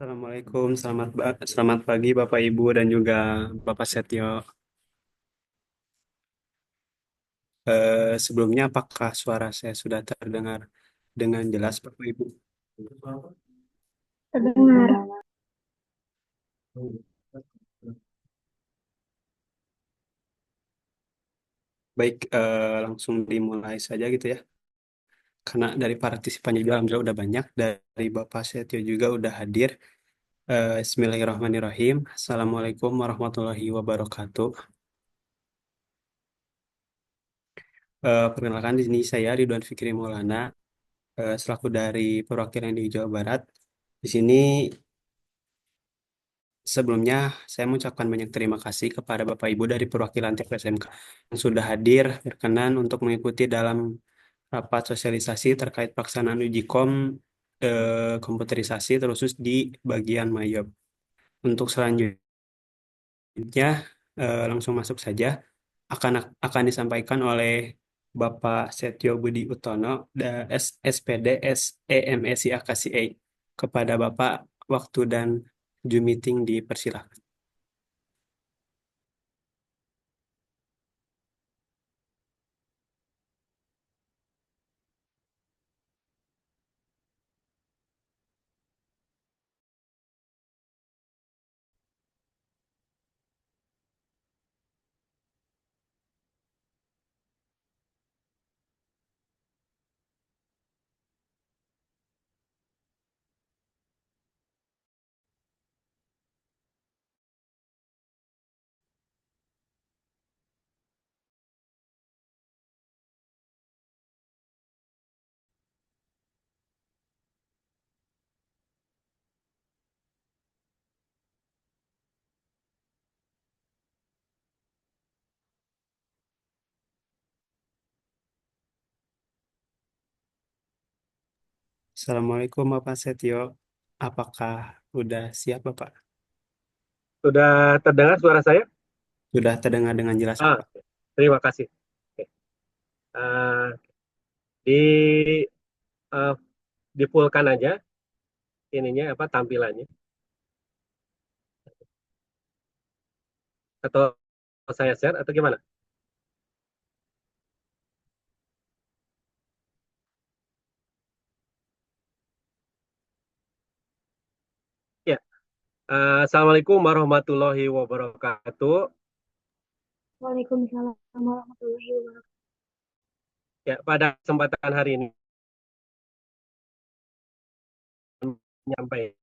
Assalamualaikum, selamat pagi Bapak Ibu dan juga Bapak Setio. Sebelumnya apakah suara saya sudah terdengar dengan jelas Bapak Ibu? Terdengar. Baik, langsung dimulai saja gitu ya. Karena dari partisipannya juga alhamdulillah udah banyak, dari Bapak Setio juga udah hadir. Bismillahirrahmanirrahim. Assalamualaikum warahmatullahi wabarakatuh. Perkenalkan di sini saya Ridwan Fikri Maulana, selaku dari perwakilan di Jawa Barat. Di sini sebelumnya, saya mengucapkan banyak terima kasih kepada Bapak Ibu dari perwakilan TPSMK yang sudah hadir berkenan untuk mengikuti dalam rapat sosialisasi terkait pelaksanaan uji komputerisasi terkhusus di bagian Mayob. Untuk selanjutnya, langsung masuk saja akan akan disampaikan oleh Bapak Setio Budi Utono, SPD SEMSI AKCA. Kepada Bapak, waktu dan Zoom meeting dipersilakan. Assalamualaikum Bapak Setio. Apakah udah siap Bapak? Sudah terdengar suara saya? Sudah terdengar dengan jelas Bapak? Terima kasih. Oke. Eh, di eh, dipulkan aja ininya apa tampilannya atau saya share atau gimana? Ya. Assalamualaikum warahmatullahi wabarakatuh. Waalaikumsalam warahmatullahi wabarakatuh. Ya, pada kesempatan hari ini menyampaikan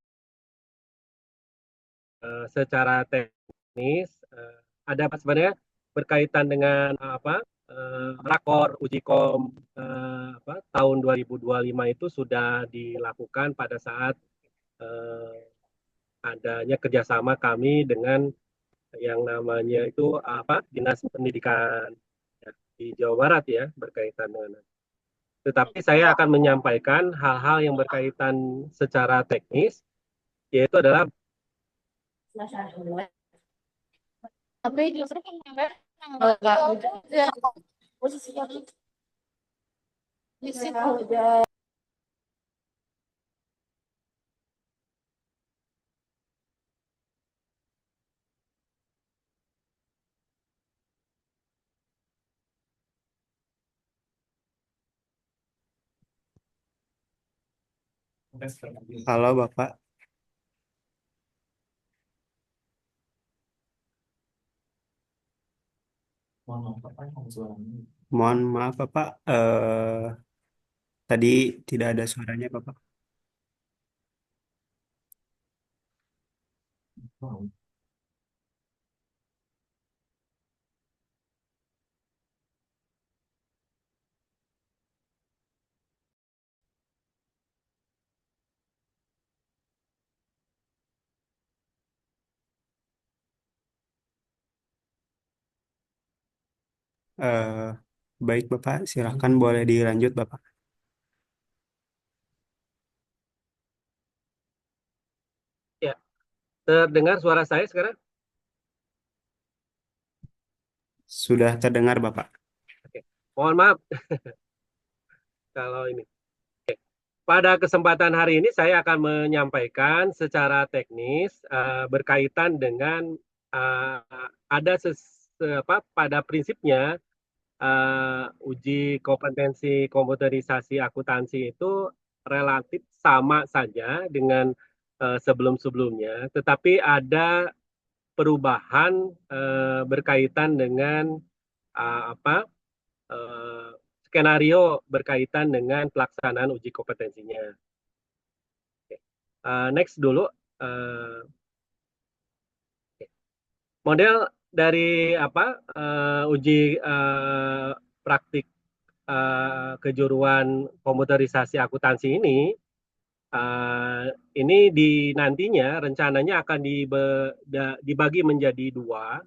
secara teknis ada apa sebenarnya berkaitan dengan rakor uji kom tahun 2025 itu sudah dilakukan pada saat eh, adanya kerjasama kami dengan yang namanya itu Dinas Pendidikan ya, di Jawa Barat ya berkaitan dengan. Tetapi saya akan menyampaikan hal-hal yang berkaitan secara teknis, yaitu adalah Tapi justru kan enggak udah posisinya di situ udah. Halo Bapak, mohon maaf Bapak, tadi tidak ada suaranya Bapak. Eh, Baik Bapak, silakan boleh dilanjut Bapak. ya terdengar suara saya sekarang. Sudah terdengar Bapak. Oke. Mohon maaf kalau ini. pada kesempatan hari ini saya akan menyampaikan secara teknis berkaitan dengan uh, ada pada prinsipnya uji kompetensi komputerisasi akuntansi itu relatif sama saja dengan sebelum-sebelumnya, tetapi ada perubahan berkaitan dengan apa eh, skenario berkaitan dengan pelaksanaan uji kompetensinya. Next dulu. Eh, Model dari uji praktik kejuruan komputerisasi akuntansi uh, ini nantinya rencananya akan dibagi menjadi dua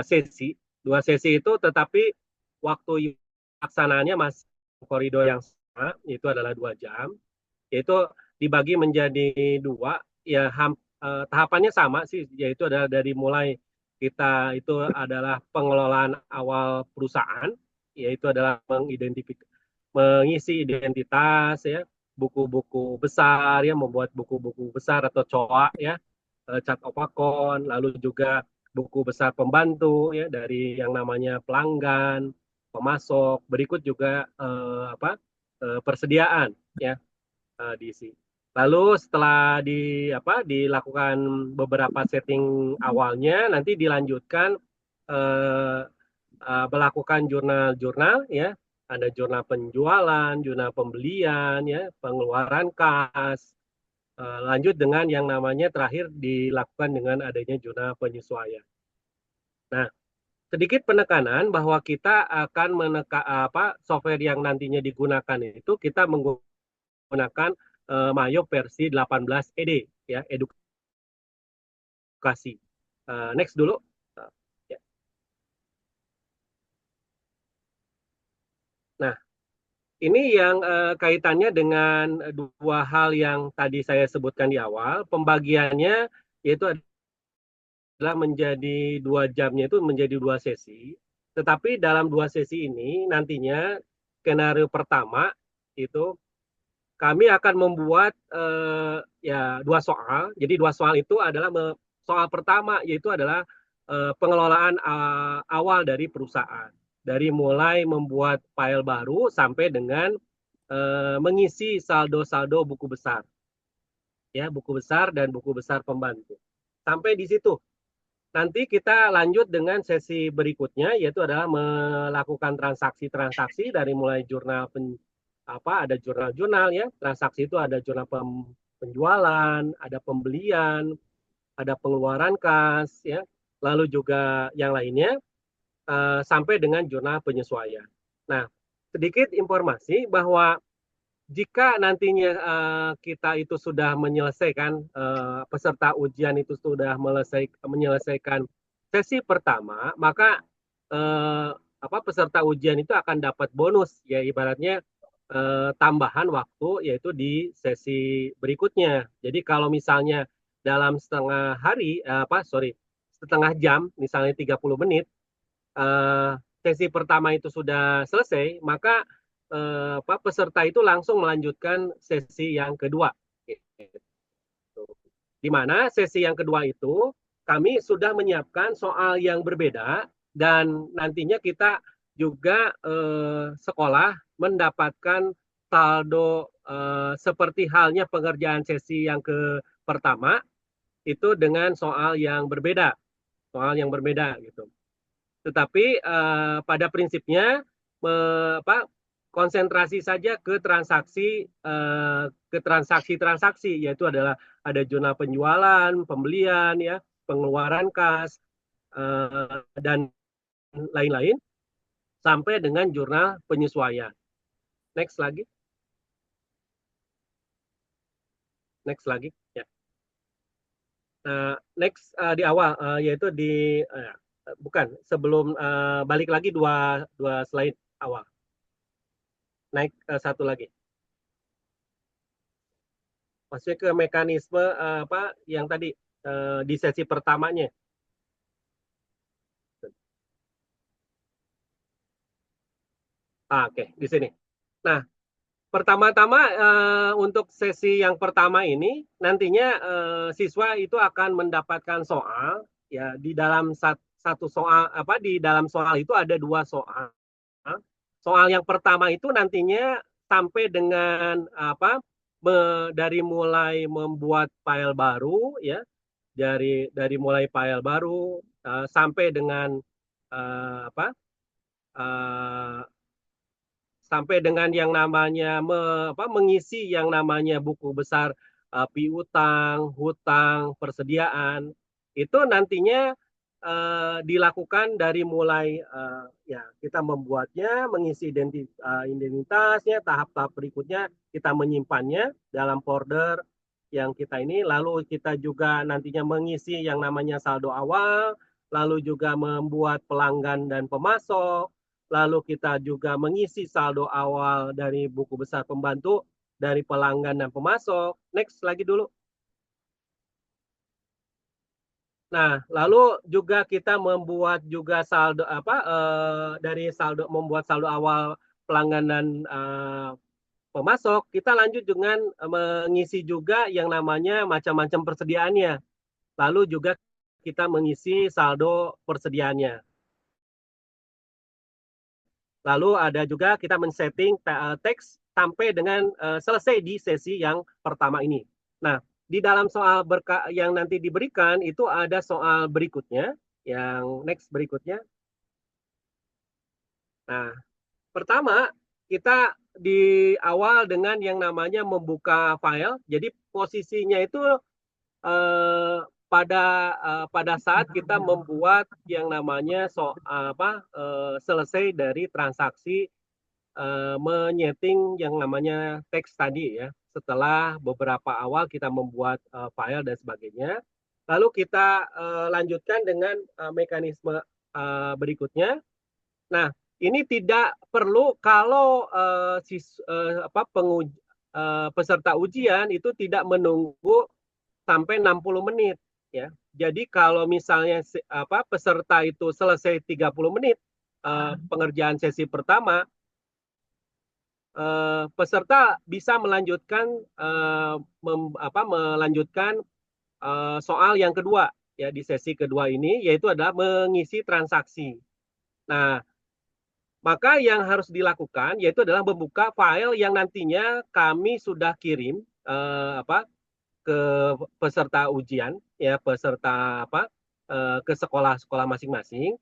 sesi. Dua sesi itu tetapi waktu pelaksanaannya masih koridor yang sama, itu adalah 2 jam. Yaitu dibagi menjadi dua, ya tahapannya sama sih, yaitu adalah dari mulai kita itu adalah pengelolaan awal perusahaan, yaitu adalah mengisi identitas ya, buku-buku besar ya, membuat buku-buku besar atau COA ya, cat opakon, lalu juga buku besar pembantu ya dari yang namanya pelanggan, pemasok, berikut juga persediaan ya diisi. Lalu setelah dilakukan beberapa setting awalnya, nanti dilanjutkan eh, melakukan jurnal-jurnal ya, ada jurnal penjualan, jurnal pembelian ya, pengeluaran kas. Lanjut dengan yang namanya terakhir dilakukan dengan adanya jurnal penyesuaian. Nah, sedikit penekanan bahwa kita akan software yang nantinya digunakan itu kita menggunakan Mayo versi 18 ED ya, edukasi. Next dulu. Ya. Nah, ini yang kaitannya dengan dua hal yang tadi saya sebutkan di awal. Pembagiannya yaitu adalah menjadi 2 jamnya itu menjadi 2 sesi. Tetapi dalam 2 sesi ini nantinya skenario pertama itu kami akan membuat ya 2 soal. Jadi 2 soal itu adalah soal pertama yaitu adalah pengelolaan awal dari perusahaan. Dari mulai membuat file baru sampai dengan mengisi saldo-saldo buku besar. Ya, buku besar dan buku besar pembantu. Sampai di situ. Nanti kita lanjut dengan sesi berikutnya yaitu adalah melakukan transaksi-transaksi dari mulai jurnal ada jurnal-jurnal ya. Transaksi itu ada jurnal penjualan, ada pembelian, ada pengeluaran kas ya. Lalu juga yang lainnya sampai dengan jurnal penyesuaian. Nah, sedikit informasi bahwa jika nantinya kita itu sudah menyelesaikan peserta ujian itu sudah menyelesaikan sesi pertama, maka peserta ujian itu akan dapat bonus ya ibaratnya tambahan waktu yaitu di sesi berikutnya. Jadi kalau misalnya dalam setengah jam misalnya 30 menit sesi pertama itu sudah selesai, maka peserta itu langsung melanjutkan sesi yang kedua. Di mana sesi yang kedua itu kami sudah menyiapkan soal yang berbeda dan nantinya kita juga sekolah mendapatkan saldo seperti halnya pengerjaan sesi yang pertama itu dengan soal yang berbeda gitu. Tetapi pada prinsipnya konsentrasi saja ke transaksi yaitu adalah ada jurnal penjualan, pembelian ya, pengeluaran kas dan lain-lain sampai dengan jurnal penyesuaian. Next lagi. Next lagi ya. Next di awal yaitu bukan sebelum balik lagi dua slide awal. Naik satu lagi. Maksudnya ke mekanisme yang tadi di sesi pertamanya. Oke, di sini. Nah, pertama-tama untuk sesi yang pertama ini nantinya siswa itu akan mendapatkan soal ya di dalam satu soal di dalam soal itu ada 2 soal. Soal yang pertama itu nantinya sampai dengan dari mulai membuat file baru ya, dari mulai file baru sampai dengan uh, apa uh, sampai dengan yang namanya mengisi yang namanya buku besar piutang, hutang, persediaan itu nantinya dilakukan dari mulai ya kita membuatnya, mengisi identitasnya, tahap-tahap berikutnya kita menyimpannya dalam folder yang kita ini, lalu kita juga nantinya mengisi yang namanya saldo awal, lalu juga membuat pelanggan dan pemasok, lalu kita juga mengisi saldo awal dari buku besar pembantu, dari pelanggan dan pemasok. Next lagi dulu. Nah, lalu juga kita membuat juga saldo dari membuat saldo awal pelanggan dan pemasok, kita lanjut dengan mengisi juga yang namanya macam-macam persediaannya. Lalu juga kita mengisi saldo persediaannya. Lalu ada juga kita men-setting teks sampai dengan selesai di sesi yang pertama ini. Nah, di dalam soal yang nanti diberikan itu ada soal berikutnya, yang next berikutnya. Nah, pertama kita di awal dengan yang namanya membuka file. Jadi posisinya itu pada saat kita membuat yang namanya selesai dari transaksi menyeting yang namanya teks tadi ya. Setelah beberapa awal kita membuat file dan sebagainya, lalu kita lanjutkan dengan mekanisme berikutnya. Nah, ini tidak perlu kalau peserta ujian itu tidak menunggu sampai 60 menit ya. Jadi kalau misalnya peserta itu selesai 30 menit pengerjaan sesi pertama, peserta bisa melanjutkan soal yang kedua ya di sesi kedua ini, yaitu adalah mengisi transaksi. Nah, maka yang harus dilakukan yaitu adalah membuka file yang nantinya kami sudah kirim ke peserta ujian ya, peserta ke sekolah-sekolah masing-masing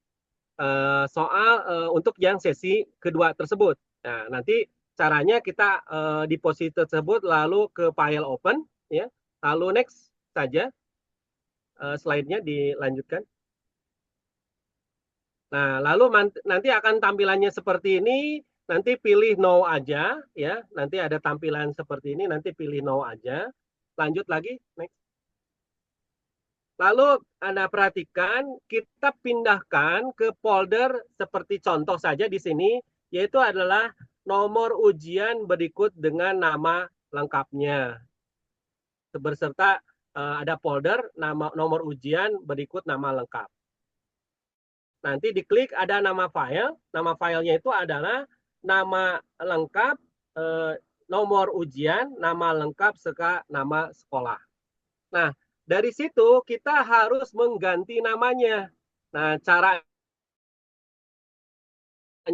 soal untuk yang sesi kedua tersebut. Nah, nanti caranya kita di posisi tersebut lalu ke file open ya, lalu next saja slide-nya dilanjutkan. Nah, lalu nanti akan tampilannya seperti ini, nanti pilih no aja ya, nanti ada tampilan seperti ini, nanti pilih no aja. Lanjut lagi, next. Lalu Anda perhatikan, kita pindahkan ke folder seperti contoh saja di sini, yaitu adalah nomor ujian berikut dengan nama lengkapnya. Berserta ada folder nomor ujian berikut nama lengkap. Nanti diklik ada nama filenya itu adalah nama lengkap, nomor ujian, nama lengkap, serta nama sekolah. Nah, dari situ kita harus mengganti namanya. Nah, caranya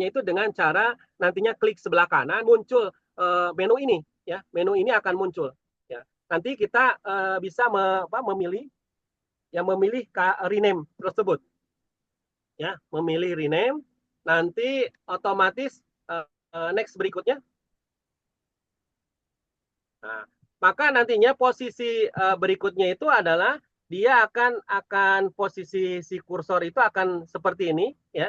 itu dengan cara nantinya klik sebelah kanan muncul menu ini ya. Menu ini akan muncul ya. Nanti kita bisa memilih rename tersebut. Ya, memilih rename, nanti otomatis next berikutnya. Nah, maka nantinya posisi berikutnya itu adalah dia akan posisi si kursor itu akan seperti ini ya,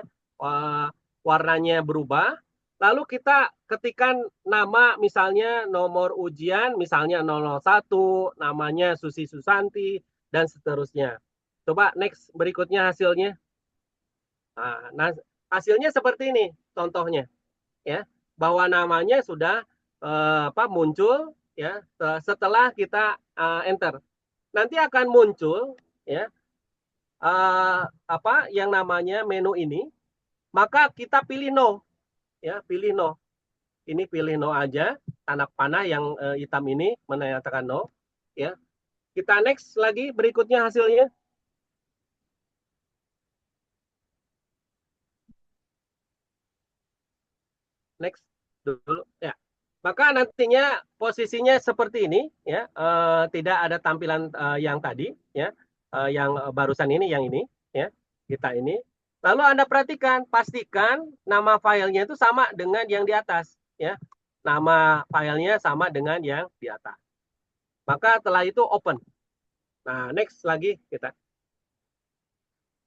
warnanya berubah. Lalu kita ketikkan nama, misalnya nomor ujian misalnya 001, namanya Susi Susanti dan seterusnya. Coba next berikutnya hasilnya. Nah, hasilnya seperti ini contohnya ya, bahwa namanya sudah muncul ya setelah kita enter. Nanti akan muncul ya yang namanya menu ini, maka kita pilih no ya, pilih no. Ini pilih no aja. tanda panah yang hitam ini menyatakan no. Ya, kita next lagi berikutnya hasilnya. Next dulu ya. Maka nantinya posisinya seperti ini ya, tidak ada tampilan yang tadi ya, yang barusan ini, yang ini ya, kita ini. Lalu Anda perhatikan, pastikan nama filenya itu sama dengan yang di atas ya. Nama filenya sama dengan yang di atas. Maka setelah itu open. Nah, next lagi kita.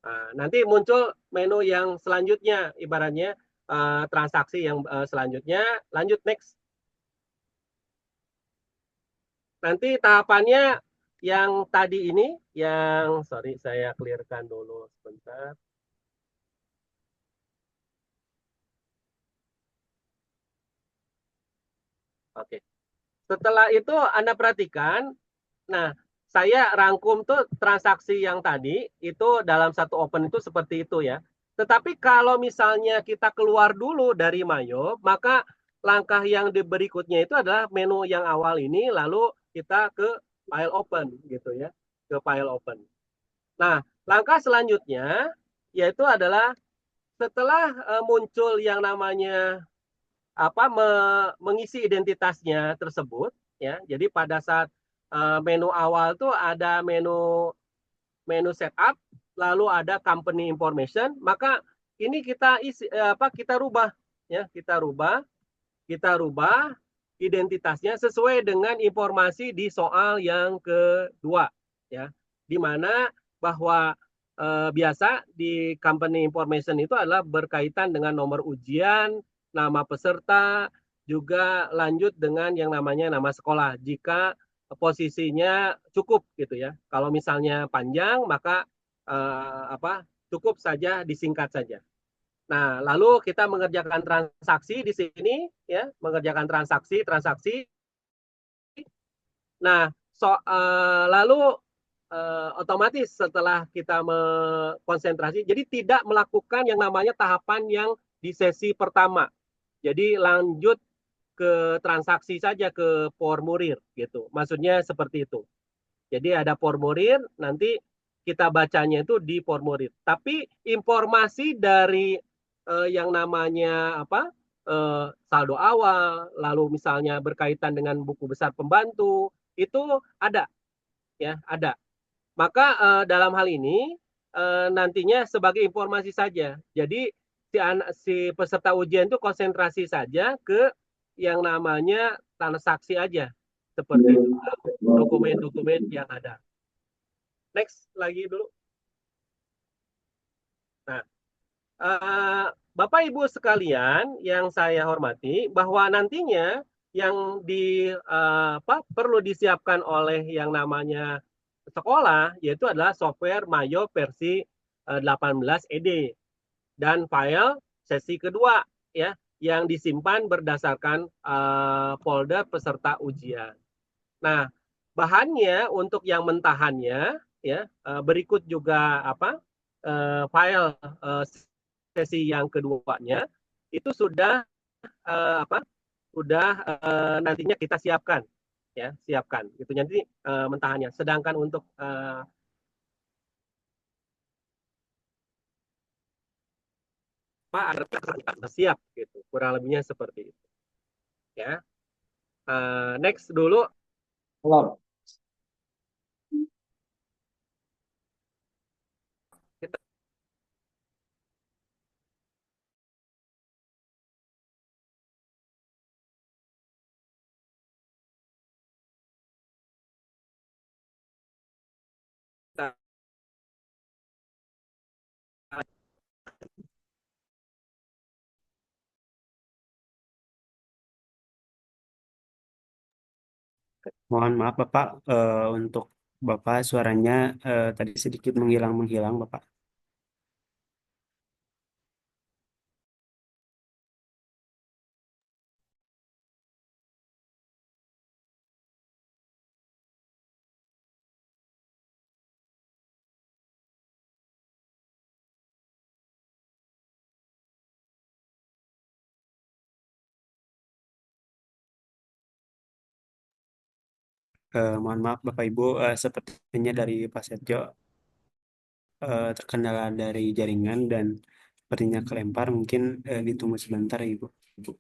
Nah, nanti muncul menu yang selanjutnya, ibaratnya transaksi yang selanjutnya, lanjut next. Nanti tahapannya yang tadi ini, yang sorry saya clearkan dulu sebentar. Oke. Setelah itu Anda perhatikan, nah saya rangkum tuh transaksi yang tadi itu dalam satu open itu seperti itu ya. Tetapi kalau misalnya kita keluar dulu dari Mayo, maka langkah yang berikutnya itu adalah menu yang awal ini, lalu kita ke file open gitu ya, ke file open. Nah, langkah selanjutnya yaitu adalah setelah muncul yang namanya apa mengisi identitasnya tersebut ya. Jadi pada saat menu awal tuh ada menu menu setup, lalu ada company information, maka ini kita isi kita rubah ya, kita rubah identitasnya sesuai dengan informasi di soal yang kedua ya, di mana bahwa biasa di company information itu adalah berkaitan dengan nomor ujian, nama peserta, juga lanjut dengan yang namanya nama sekolah jika posisinya cukup gitu ya. Kalau misalnya panjang maka cukup saja disingkat saja. Nah, lalu kita mengerjakan transaksi di sini ya, mengerjakan transaksi. Nah, lalu otomatis setelah kita konsentrasi, jadi tidak melakukan yang namanya tahapan yang di sesi pertama. Jadi lanjut ke transaksi saja, ke formulir gitu. Maksudnya seperti itu. Jadi ada formulir, nanti kita bacanya itu di formulir. Tapi informasi dari yang namanya saldo awal, lalu misalnya berkaitan dengan buku besar pembantu, itu ada ya, ada. Maka dalam hal ini nantinya sebagai informasi saja. Jadi si peserta ujian itu konsentrasi saja ke yang namanya transaksi aja, seperti itu, dokumen-dokumen yang ada. Next lagi dulu. Nah, Bapak Ibu sekalian yang saya hormati, bahwa nantinya yang perlu disiapkan oleh yang namanya sekolah yaitu adalah software Mayo versi 18 ED dan file sesi kedua ya, yang disimpan berdasarkan folder peserta ujian. Nah, bahannya untuk yang mentahannya ya, berikut juga file sesi yang keduanya itu sudah nantinya kita siapkan ya, siapkan itu nanti mentahannya. Sedangkan untuk ada siap gitu, kurang lebihnya seperti itu ya. Next dulu. Halo. Kita Mohon maaf Bapak, untuk Bapak suaranya tadi sedikit menghilang-menghilang Bapak. Mohon maaf Bapak Ibu, sepertinya dari Pak Setio terkendala dari jaringan dan sepertinya kelempar. Mungkin ditunggu sebentar Ibu. Ibu.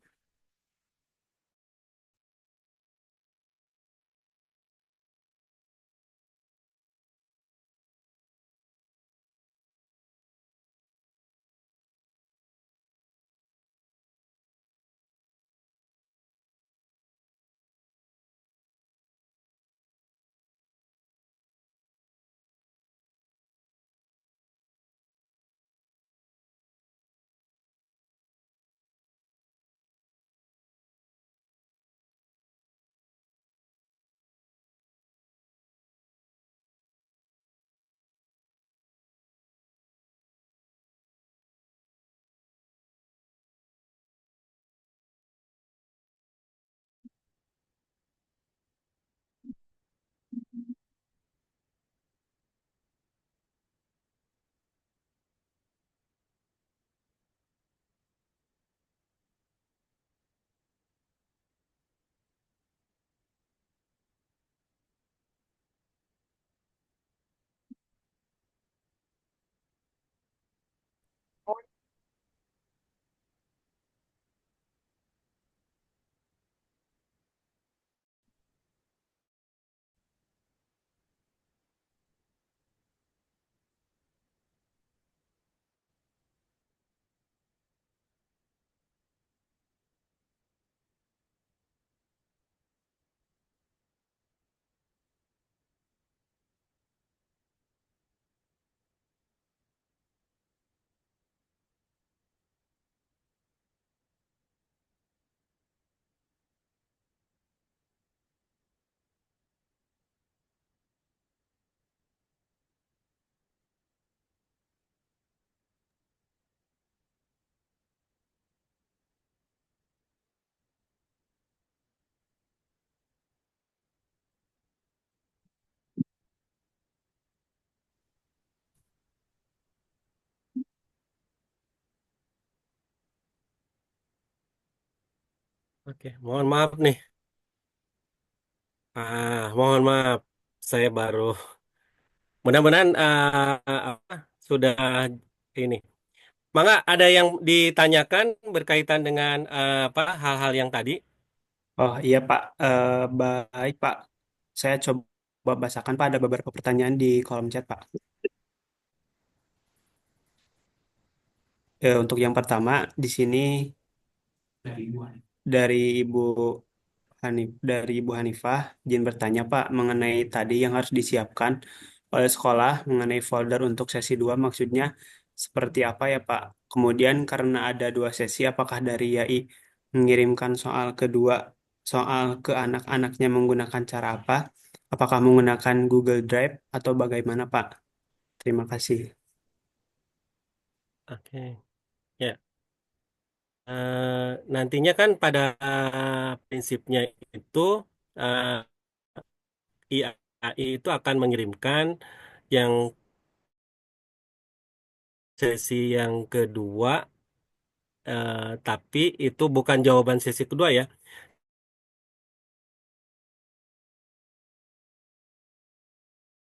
Oke, mohon maaf nih. Mohon maaf, saya baru. Mudah-mudahan apa, sudah ini. Mangga ada yang ditanyakan berkaitan dengan apa hal-hal yang tadi? Oh iya Pak. Baik Pak. Saya coba bacakan Pak, ada beberapa pertanyaan di kolom chat Pak. Untuk yang pertama di sini dari Ibu dari Ibu Hanifah, izin bertanya Pak mengenai tadi yang harus disiapkan oleh sekolah mengenai folder untuk sesi 2 maksudnya seperti apa ya Pak? Kemudian karena ada 2 sesi, apakah dari YAI mengirimkan soal ke anak-anaknya menggunakan cara apa? Apakah menggunakan Google Drive atau bagaimana Pak? Terima kasih. Oke. Ya, nantinya kan pada prinsipnya itu eh, IAI itu akan mengirimkan yang sesi yang kedua, tapi itu bukan jawaban sesi kedua ya.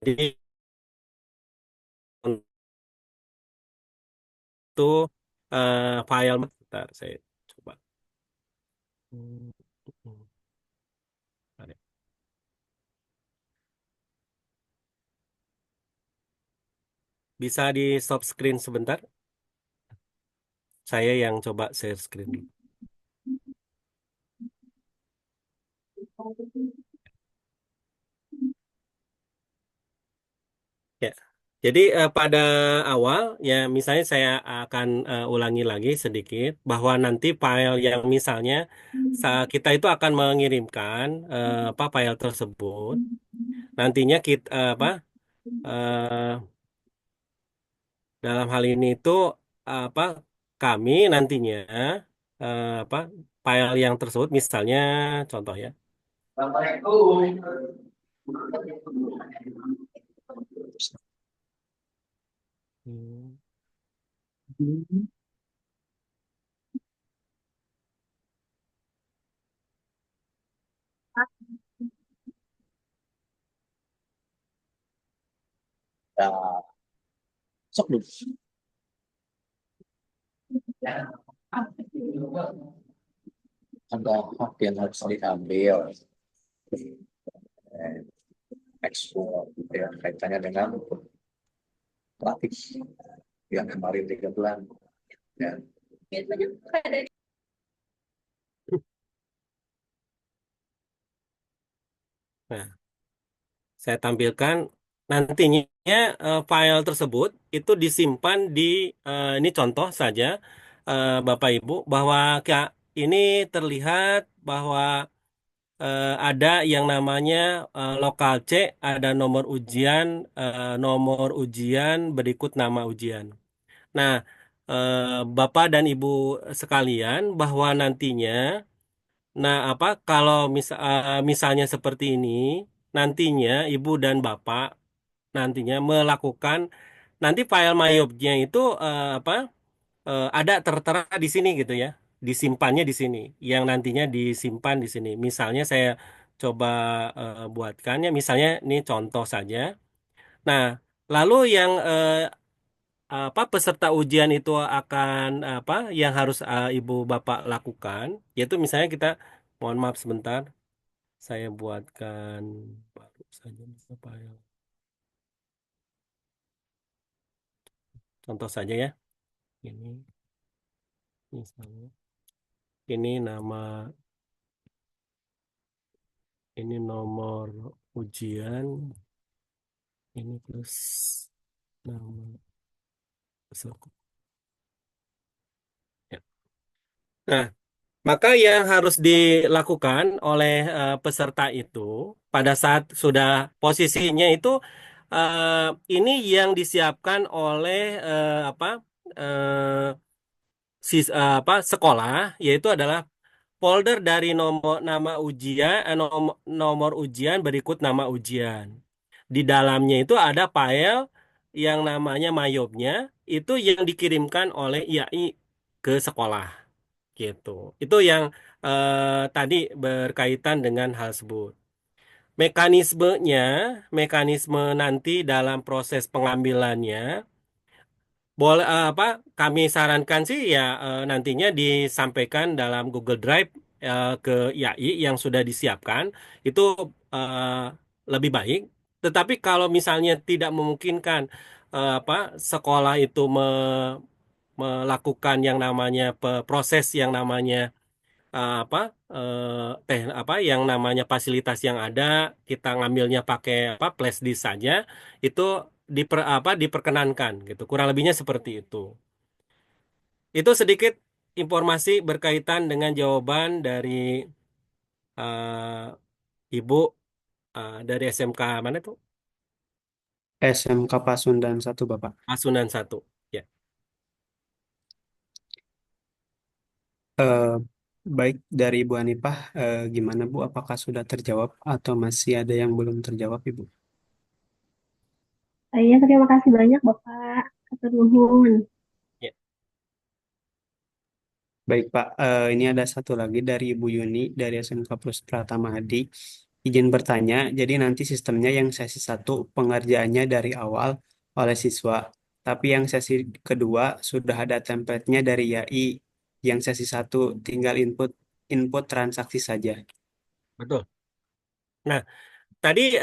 Jadi untuk file, bentar, saya coba. Hmm, hmm, ada. Bisa di stop screen sebentar? Saya yang coba share screen dulu. Ya. Jadi pada awal ya misalnya saya akan ulangi lagi sedikit bahwa nanti file yang misalnya kita itu akan mengirimkan apa file tersebut. Nantinya kita apa dalam hal ini itu apa kami nantinya apa file yang tersebut misalnya contoh ya. Hmm. Nah, sok dulu. Ada hak yang harus diambil, eh, ekspor yang kaitannya dengan pelatih yang kemarin 3 bulan. Ya. Nah, saya tampilkan nantinya file tersebut itu disimpan di ini contoh saja Bapak Ibu bahwa ini terlihat bahwa ada yang namanya lokal C, ada nomor ujian berikut nama ujian. Nah, Bapak dan Ibu sekalian bahwa nantinya, nah kalau misalnya seperti ini, nantinya Ibu dan Bapak nantinya melakukan nanti file myobnya itu ada tertera di sini gitu ya, disimpannya di sini, yang nantinya disimpan di sini. Misalnya saya coba buatkannya, misalnya ini contoh saja. Nah, lalu yang peserta ujian itu akan yang harus ibu bapak lakukan, yaitu misalnya kita, mohon maaf sebentar, saya buatkan baru saja file. Contoh saja ya, ini misalnya, ini ini nomor ujian, ini plus nama peserta. Ya. Nah, maka yang harus dilakukan oleh peserta itu pada saat sudah posisinya itu ini yang disiapkan oleh eh, sekolah, yaitu adalah folder dari nama ujian, nomor ujian berikut nama ujian. Di dalamnya itu ada file yang namanya mayobnya, itu yang dikirimkan oleh IAI ke sekolah gitu. Itu yang tadi berkaitan dengan hal tersebut. Mekanismenya, mekanisme nanti dalam proses pengambilannya boleh kami sarankan sih ya nantinya disampaikan dalam Google Drive ke IAI yang sudah disiapkan itu eh, lebih baik. Tetapi kalau misalnya tidak memungkinkan sekolah itu melakukan yang namanya proses yang namanya yang namanya fasilitas yang ada, kita ngambilnya pakai flash disk saja, itu diperkenankan gitu. Kurang lebihnya seperti itu. Itu sedikit informasi berkaitan dengan jawaban dari Ibu dari SMK mana tuh? SMK Pasundan 1 Bapak. Asunan satu. Ya. Eh, Baik dari Ibu Hanifah, gimana Bu? Apakah sudah terjawab atau masih ada yang belum terjawab Ibu? Iya, terima kasih banyak Bapak. Hatur nuhun. Ya. Baik Pak, ini ada satu lagi dari Ibu Yuni dari SMK Plus Pratama Hadi. Izin bertanya, jadi nanti sistemnya yang sesi satu pengerjaannya dari awal oleh siswa, tapi yang sesi kedua sudah ada template-nya dari YAI. Yang sesi satu tinggal input input transaksi saja. Betul. Nah, tadi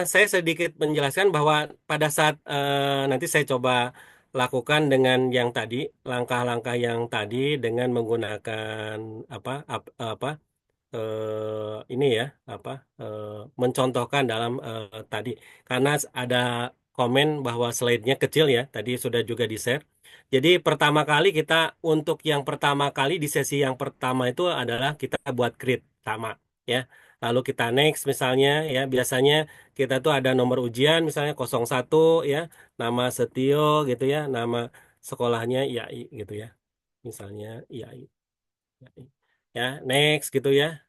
saya sedikit menjelaskan bahwa pada saat nanti saya coba lakukan dengan yang tadi, langkah-langkah yang tadi dengan menggunakan apa ini ya apa eh, mencontohkan dalam tadi karena ada komen bahwa slide-nya kecil ya tadi sudah juga di-share. Jadi pertama kali kita untuk yang pertama kali di sesi yang pertama itu adalah kita buat create sama ya. Lalu kita next misalnya ya biasanya kita tuh ada nomor ujian misalnya 01 ya, nama Setio gitu ya, nama sekolahnya IAI gitu ya. Misalnya IAI. Ya, next gitu ya.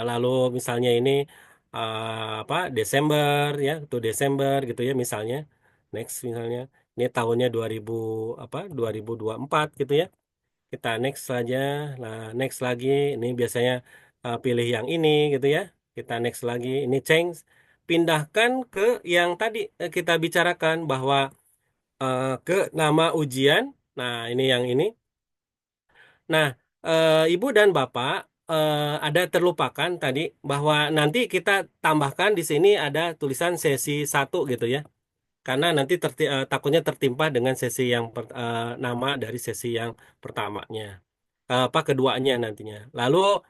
Lalu misalnya ini Desember ya, itu Desember gitu ya misalnya. Next misalnya ini tahunnya 2024 gitu ya. Kita next saja. Nah, next lagi ini biasanya pilih yang ini gitu ya. Kita next lagi, ini change. pindahkan ke yang tadi kita bicarakan bahwa ke nama ujian. Nah, ini yang ini. Nah, Ibu dan Bapak ada terlupakan tadi bahwa nanti kita tambahkan di sini ada tulisan sesi 1 gitu ya. Karena nanti takutnya tertimpa dengan sesi yang nama dari sesi yang pertamanya. Apa keduanya nantinya. Lalu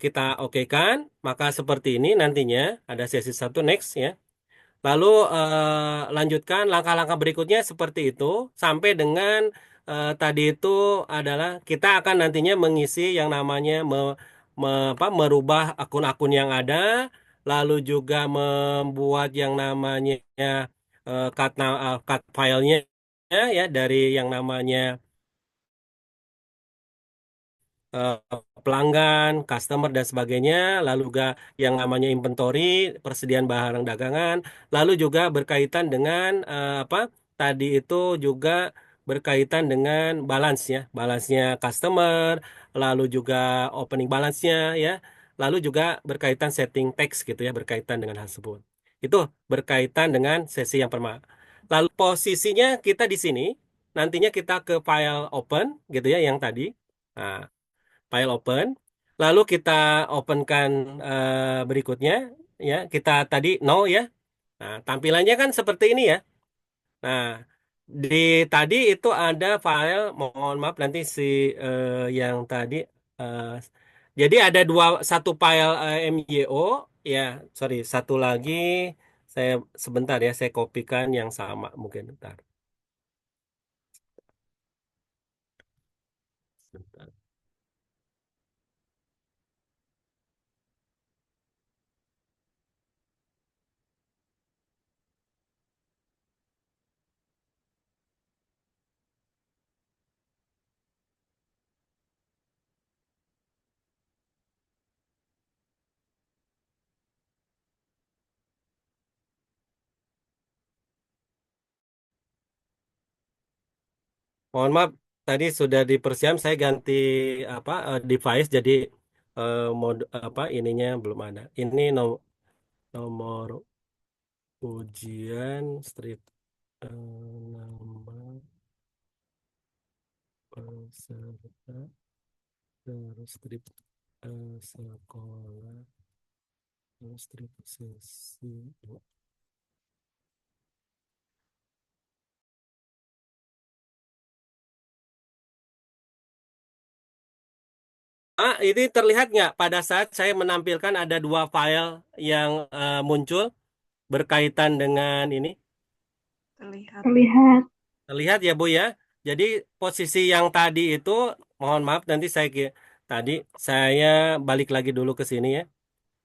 kita okekan, maka seperti ini nantinya ada sesi 1 next ya. Lalu lanjutkan langkah-langkah berikutnya seperti itu sampai dengan tadi itu adalah kita akan nantinya mengisi yang namanya merubah akun-akun yang ada, lalu juga membuat yang namanya cut filenya ya dari yang namanya eh, pelanggan, customer dan sebagainya, lalu juga yang namanya inventory, persediaan barang dagangan, lalu juga berkaitan dengan apa? Tadi itu juga berkaitan dengan balance ya, balance-nya customer, lalu juga opening balance-nya ya, lalu juga berkaitan setting text gitu ya, berkaitan dengan hal tersebut. Itu berkaitan dengan sesi yang pertama. Lalu posisinya kita di sini, nantinya kita ke file open gitu ya yang tadi. Nah, file open. Lalu kita openkan berikutnya ya. Kita tadi no ya. Nah, tampilannya kan seperti ini ya. Nah, di tadi itu ada file, mohon maaf nanti si yang tadi eh, jadi ada satu file MYO ya, sorry, satu lagi saya sebentar ya, saya kopikan yang sama mungkin bentar. Sebentar. Mohon maaf, tadi sudah dipersiapkan, saya ganti apa device jadi mode apa ininya belum ada. Ini nomor ujian street nama peserta terus strip sekolah terus strip sesi. Ini terlihat nggak pada saat saya menampilkan ada dua file yang muncul berkaitan dengan ini? Terlihat. Terlihat. Terlihat ya Bu ya. Jadi posisi yang tadi itu, mohon maaf nanti tadi saya balik lagi dulu ke sini ya,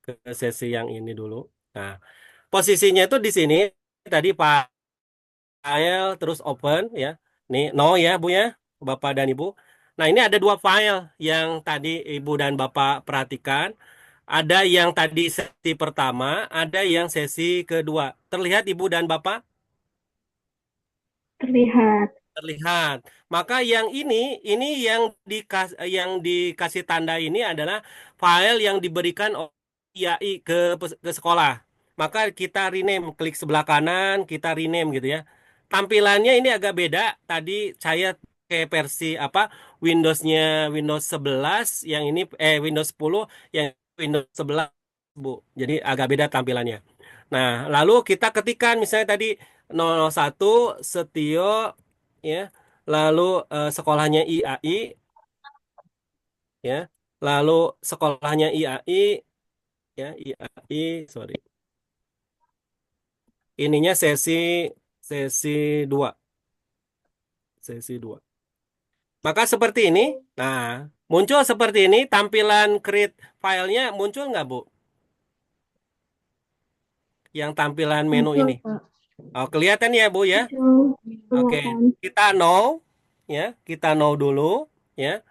ke sesi yang ini dulu. Nah, posisinya itu di sini tadi file terus open ya. Nih no ya Bu ya, Bapak dan Ibu. Nah, ini ada dua file yang tadi Ibu dan Bapak perhatikan. Ada yang tadi sesi pertama, ada yang sesi kedua. Terlihat Ibu dan Bapak? Terlihat. Terlihat. Maka ini yang dikasih tanda ini adalah file yang diberikan oleh IAI ke sekolah. Maka kita rename, klik sebelah kanan, kita rename gitu ya. Tampilannya ini agak beda. Tadi saya kayak versi apa Windowsnya Windows 11, yang ini Windows 10, yang Windows 11 Bu. Jadi agak beda tampilannya. Nah, lalu kita ketikkan misalnya tadi 001 Setio ya. Lalu sekolahnya IAI ya. Lalu sekolahnya IAI ya, IAI, sorry. Ininya sesi 2, sesi 2. Maka seperti ini. Nah, muncul seperti ini tampilan create filenya muncul nggak, Bu? Yang tampilan menu Muncul, ini. Pak. Oh, kelihatan ya, Bu ya? Muncul. Oke, Kelihatan. kita no ya, kita no dulu ya.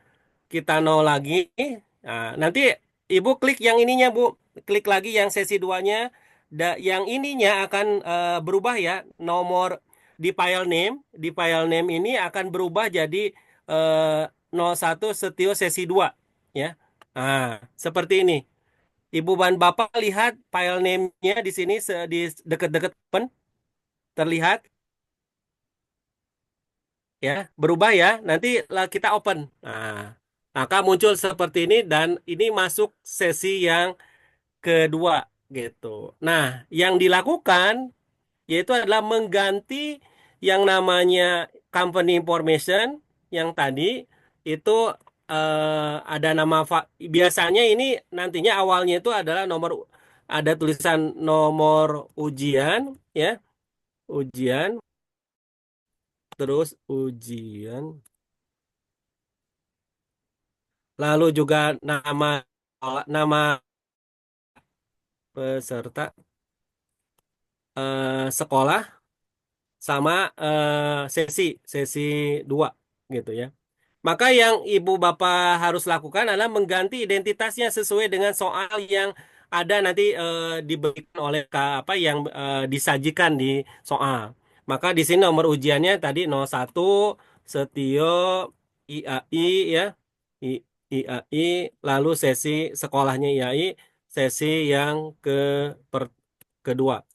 Kita no lagi. Nah, nanti Ibu klik yang ininya, Bu. Klik lagi yang sesi 2-nya. Yang ininya akan berubah ya. Nomor di file name. Di file name ini akan berubah jadi 01 Setio sesi 2. Ya. Nah, seperti ini. Ibu dan Bapak lihat file name-nya di sini di dekat-dekat open terlihat ya, berubah ya. Nanti lah kita open. Nah, maka muncul seperti ini dan ini masuk sesi yang kedua gitu. Nah, yang dilakukan yaitu adalah mengganti yang namanya company information yang tadi itu ada nama biasanya ini nantinya awalnya itu adalah nomor ada tulisan nomor ujian ya, ujian terus ujian lalu juga nama nama peserta sekolah sama sesi sesi 2 gitu ya. Maka yang ibu bapak harus lakukan adalah mengganti identitasnya sesuai dengan soal yang ada nanti diberikan oleh apa yang disajikan di soal. Maka di sini nomor ujiannya tadi 01 Setio IAI ya. IAI lalu sesi sekolahnya IAI sesi yang kedua.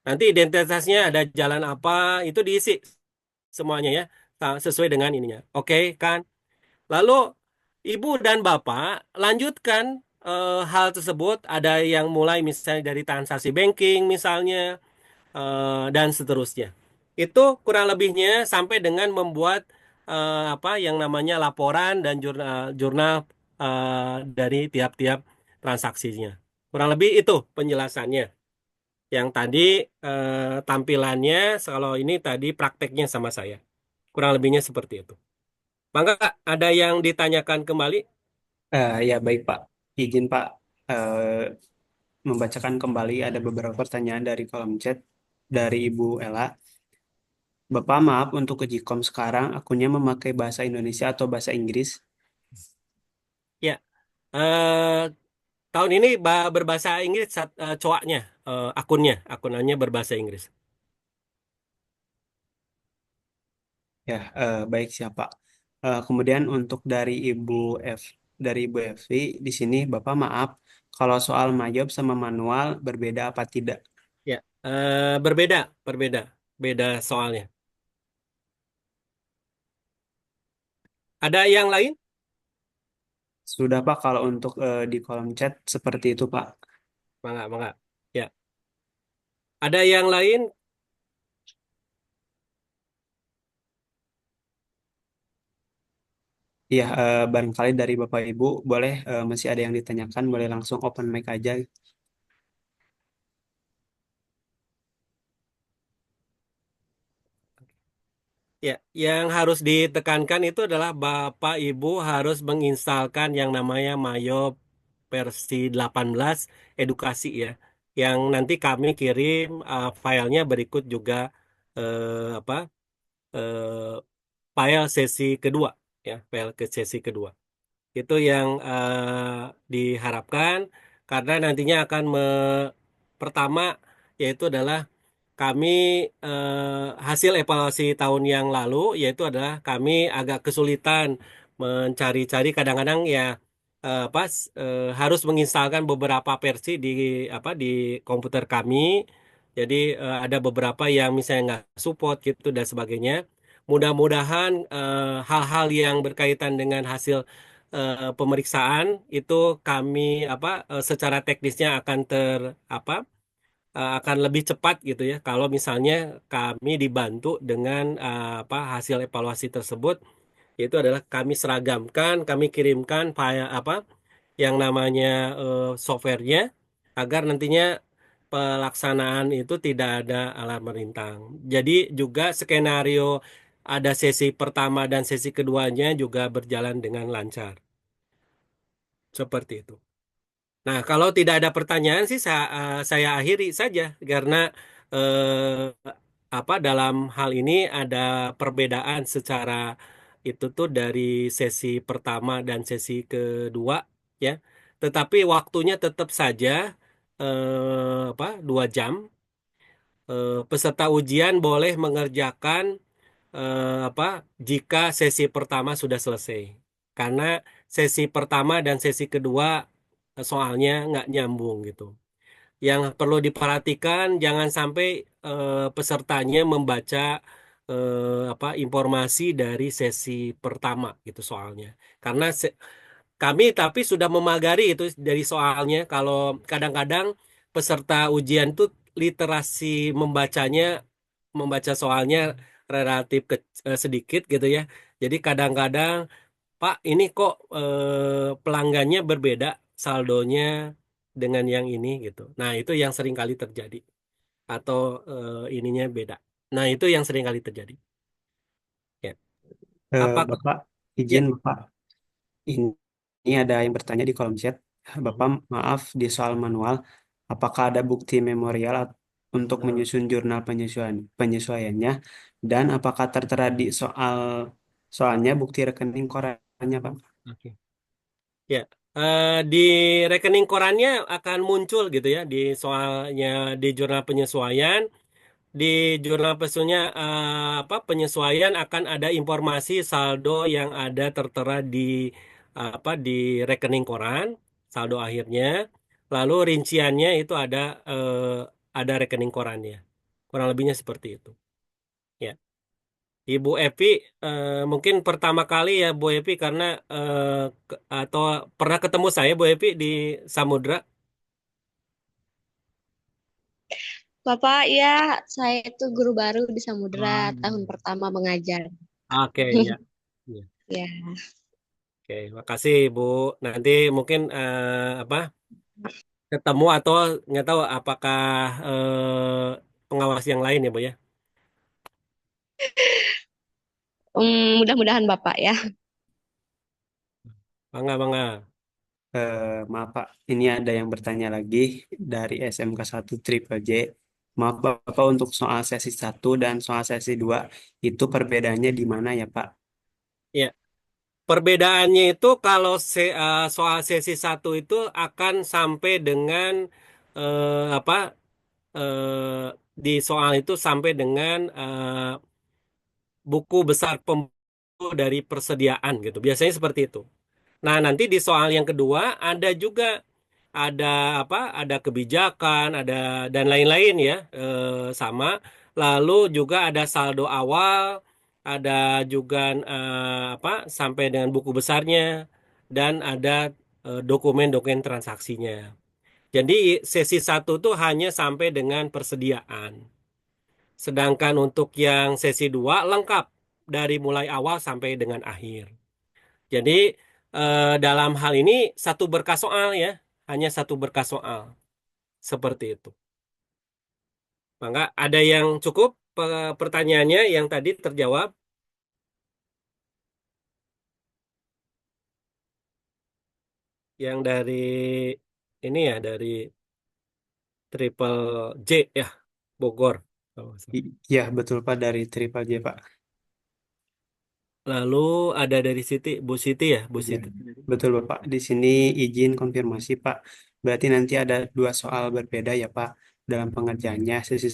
Nanti identitasnya ada jalan apa itu diisi semuanya ya sesuai dengan ininya. Oke kan? Lalu ibu dan bapak lanjutkan hal tersebut. Ada yang mulai misalnya dari transaksi banking misalnya dan seterusnya. Itu kurang lebihnya sampai dengan membuat apa yang namanya laporan dan jurnal dari tiap-tiap transaksinya. Kurang lebih itu penjelasannya. Yang tadi tampilannya, kalau ini tadi prakteknya sama saya. Kurang lebihnya seperti itu. Maka Kak, ada yang ditanyakan kembali? Ya baik Pak, izin Pak membacakan kembali ada beberapa pertanyaan dari kolom chat dari Ibu Ella. Bapak maaf untuk Kejikom sekarang akunnya memakai bahasa Indonesia atau bahasa Inggris? Ya, eh, tahun ini berbahasa Inggris cowoknya, akunnya berbahasa Inggris. Ya, baik siapa. Kemudian untuk dari Ibu Evi di sini Bapak maaf kalau soal majob sama manual berbeda apa tidak? Ya, berbeda, berbeda, beda soalnya. Ada yang lain? Sudah Pak kalau untuk di kolom chat seperti itu Pak. Mangga, mangga. Ya, ada yang lain? Ya, barangkali dari Bapak Ibu boleh masih ada yang ditanyakan, boleh langsung open mic aja. Ya, yang harus ditekankan itu adalah Bapak Ibu harus menginstalkan yang namanya Mayo versi 18 edukasi ya. Yang nanti kami kirim filenya berikut juga apa file sesi kedua ya, file ke sesi kedua. Itu yang diharapkan karena nantinya akan pertama yaitu adalah kami hasil evaluasi tahun yang lalu yaitu adalah kami agak kesulitan mencari-cari kadang-kadang ya pas harus menginstalkan beberapa versi di di komputer kami. Jadi ada beberapa yang misalnya nggak support gitu dan sebagainya. Mudah-mudahan hal-hal yang berkaitan dengan hasil pemeriksaan itu kami secara teknisnya akan akan lebih cepat gitu ya kalau misalnya kami dibantu dengan hasil evaluasi tersebut yaitu adalah kami seragamkan, kami kirimkan file yang namanya softwarenya agar nantinya pelaksanaan itu tidak ada alarm merintang. Jadi juga skenario ada sesi pertama dan sesi keduanya juga berjalan dengan lancar. Seperti itu. Nah, kalau tidak ada pertanyaan sih saya akhiri saja karena eh, dalam hal ini ada perbedaan secara itu tuh dari sesi pertama dan sesi kedua ya. Tetapi waktunya tetap saja 2 jam. Peserta ujian boleh mengerjakan jika sesi pertama sudah selesai. Karena sesi pertama dan sesi kedua soalnya nggak nyambung gitu. Yang perlu diperhatikan jangan sampai pesertanya membaca informasi dari sesi pertama gitu soalnya. Karena kami tapi sudah memagari itu dari soalnya. Kalau kadang-kadang peserta ujian tuh literasi membacanya, membaca soalnya relatif sedikit gitu ya. Jadi kadang-kadang, Pak, ini kok pelanggannya berbeda saldonya dengan yang ini gitu. Nah, itu yang sering kali terjadi. Atau ininya beda. Nah, itu yang sering kali terjadi. Ya. Apakah Bapak, ya? izin Bapak, ini ada yang bertanya di kolom chat. Bapak, maaf di soal manual, apakah ada bukti memorial untuk menyusun jurnal penyesuaiannya, dan apakah tertera di soalnya bukti rekening korannya, Pak? Oke. Ya, di rekening korannya akan muncul gitu ya di soalnya di jurnal penyesuaian. Di jurnal penyesuaiannya penyesuaian akan ada informasi saldo yang ada tertera di di rekening koran, saldo akhirnya. Lalu rinciannya itu ada rekening korannya. Kurang lebihnya seperti itu. Ya. Ibu Epi mungkin pertama kali ya Bu Epi karena atau pernah ketemu saya Bu Epi di Samudra. Bapak, ya, saya itu guru baru di Samudra, tahun Hmm. pertama mengajar. Oke, ya. Ya. Ya, Oke, makasih Bu. Nanti mungkin ketemu atau nggak tahu apakah pengawas yang lain ya Bu ya. mudah-mudahan Bapak ya. Bangga bangga. Maaf Pak, ini ada yang bertanya lagi dari SMK 1 Triple J. Maaf Bapak, untuk soal sesi 1 dan soal sesi 2 itu perbedaannya di mana ya Pak? Ya, perbedaannya itu kalau soal sesi satu itu akan sampai dengan apa di soal itu sampai dengan buku besar pembuku dari persediaan gitu. Biasanya seperti itu. Nah, nanti di soal yang kedua ada juga ada Ada kebijakan, ada dan lain-lain ya, sama. Lalu juga ada saldo awal, ada juga sampai dengan buku besarnya dan ada dokumen-dokumen transaksinya. Jadi sesi satu tuh hanya sampai dengan persediaan. Sedangkan untuk yang sesi 2 lengkap dari mulai awal sampai dengan akhir. Jadi dalam hal ini satu berkas soal ya, hanya satu berkas soal. Seperti itu. Maka ada yang cukup pertanyaannya yang tadi terjawab, yang dari ini ya, dari Triple J ya, Bogor. Kalau nggak salah. Ya betul Pak, dari Triple J Pak. Lalu ada dari Bu Siti ya, Bu Ya, Siti. betul Bapak. Di sini izin konfirmasi Pak. Berarti nanti ada 2 soal berbeda ya Pak dalam pengerjaannya. Sesi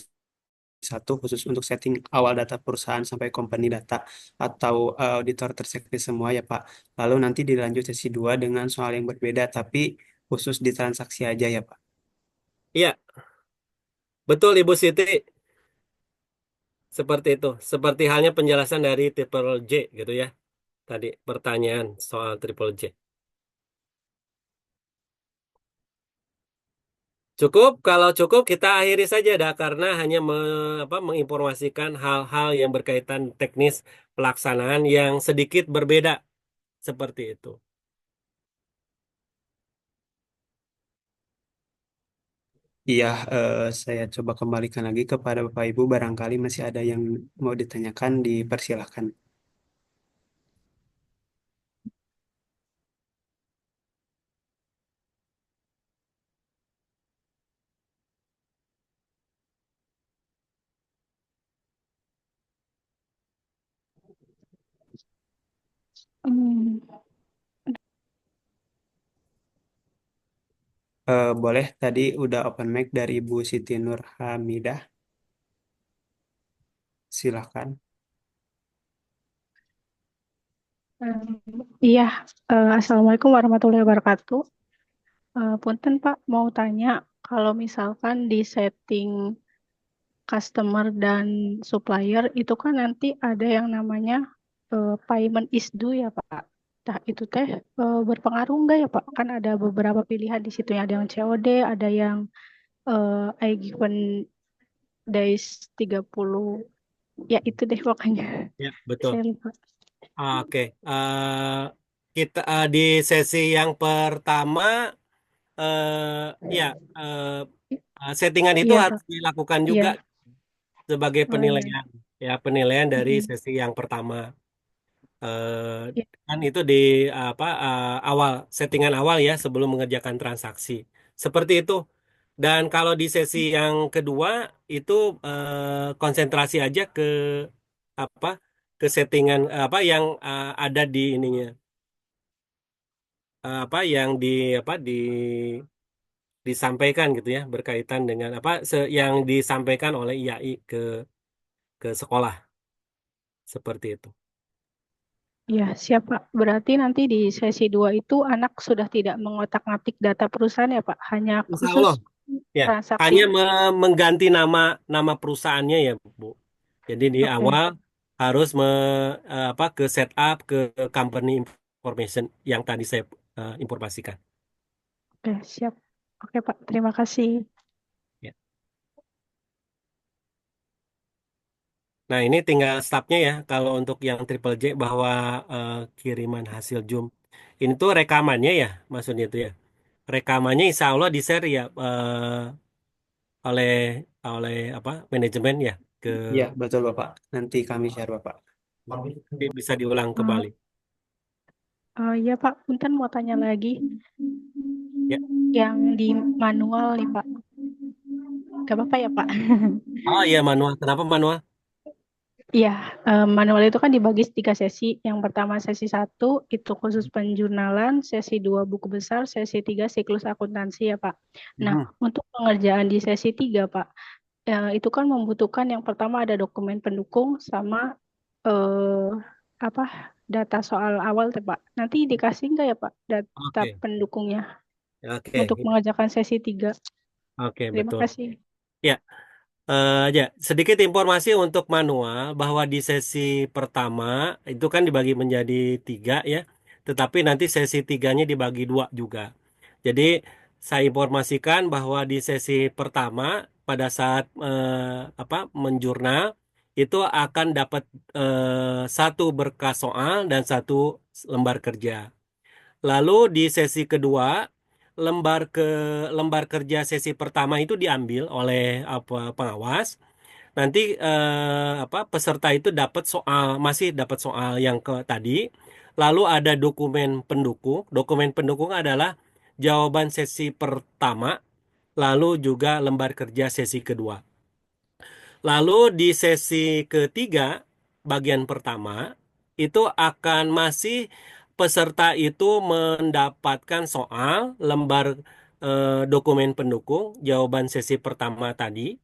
1 khusus untuk setting awal data perusahaan sampai company data atau auditor terchecklist semua ya Pak. Lalu nanti dilanjut sesi 2 dengan soal yang berbeda tapi khusus di transaksi aja ya Pak. Iya, betul Ibu Siti. Seperti itu. Seperti halnya penjelasan dari Triple J gitu ya. Tadi pertanyaan soal Triple J. Cukup, kalau cukup kita akhiri saja dah karena hanya menginformasikan hal-hal yang berkaitan teknis pelaksanaan yang sedikit berbeda seperti itu. Iya, saya coba kembalikan lagi kepada Bapak Ibu. Barangkali masih ada yang mau ditanyakan, dipersilahkan. Hmm, Boleh, tadi udah open mic dari Ibu Siti Nur Hamidah. Silahkan. iya, Assalamualaikum warahmatullahi wabarakatuh. Punten Pak, mau tanya, kalau misalkan di setting customer dan supplier itu kan nanti ada yang namanya payment is due ya Pak. Nah itu teh berpengaruh nggak ya Pak? Kan ada beberapa pilihan di situ, ada yang COD, ada yang I given days 30, ya itu deh pokoknya. Ya, betul. Saya lupa. Oke, kita di sesi yang pertama, ya, settingan itu Iya harus Pak, dilakukan iya. juga sebagai Oh iya. penilaian, ya penilaian dari Mm-mm. sesi yang pertama. Iya, Kan itu di apa awal settingan awal ya sebelum mengerjakan transaksi. Seperti itu. Dan kalau di sesi yang kedua itu konsentrasi aja ke apa ke settingan apa yang ada di ininya apa yang di apa disampaikan gitu ya berkaitan dengan yang disampaikan oleh IAI ke sekolah seperti itu. iya, siap Pak. Berarti nanti di sesi 2 itu anak sudah tidak mengotak-ngatik data perusahaan ya Pak, hanya Insya khusus Allah ya transaksi. hanya mengganti nama nama perusahaannya ya Bu. Jadi di Oke, awal harus ke setup ke company information yang tadi saya informasikan. oke, siap. Oke Pak, terima kasih. Ya. Nah ini tinggal stepnya ya kalau untuk yang Triple J bahwa kiriman hasil Zoom ini tuh rekamannya ya maksudnya itu ya. Rekamannya insya Allah di-share ya oleh oleh manajemen ya ke Iya, betul Bapak. Nanti kami share Bapak. bisa diulang Eh, kembali. iya Pak, punten mau tanya lagi. Ya. Yang di manual nih Pak. Gak apa-apa ya Pak? Oh iya manual. Kenapa manual? Iya, manual itu kan dibagi 3 sesi. Yang pertama sesi 1 itu khusus penjurnalan, sesi 2 buku besar, sesi 3 siklus akuntansi ya Pak. Nah, Mhm. untuk pengerjaan di sesi 3 Pak, itu kan membutuhkan yang pertama ada dokumen pendukung sama eh, apa data soal awal tuh Pak. Nanti dikasih nggak ya Pak data Oke, pendukungnya oke, untuk mengerjakan sesi 3? oke, Terima betul. kasih. Ya, aja sedikit informasi untuk manual bahwa di sesi pertama itu kan dibagi menjadi 3 ya, tetapi nanti sesi tiganya dibagi 2 juga. Jadi saya informasikan bahwa di sesi pertama pada saat menjurnal itu akan dapat satu berkas soal dan satu lembar kerja. Lalu di sesi kedua, lembar kerja sesi pertama itu diambil oleh pengawas. Nanti peserta itu dapat soal, masih dapat soal yang ke tadi. Lalu ada dokumen pendukung. Dokumen pendukung adalah jawaban sesi pertama, lalu juga lembar kerja sesi kedua. Lalu di sesi ketiga, bagian pertama, itu akan masih peserta itu mendapatkan soal lembar dokumen pendukung, jawaban sesi pertama tadi.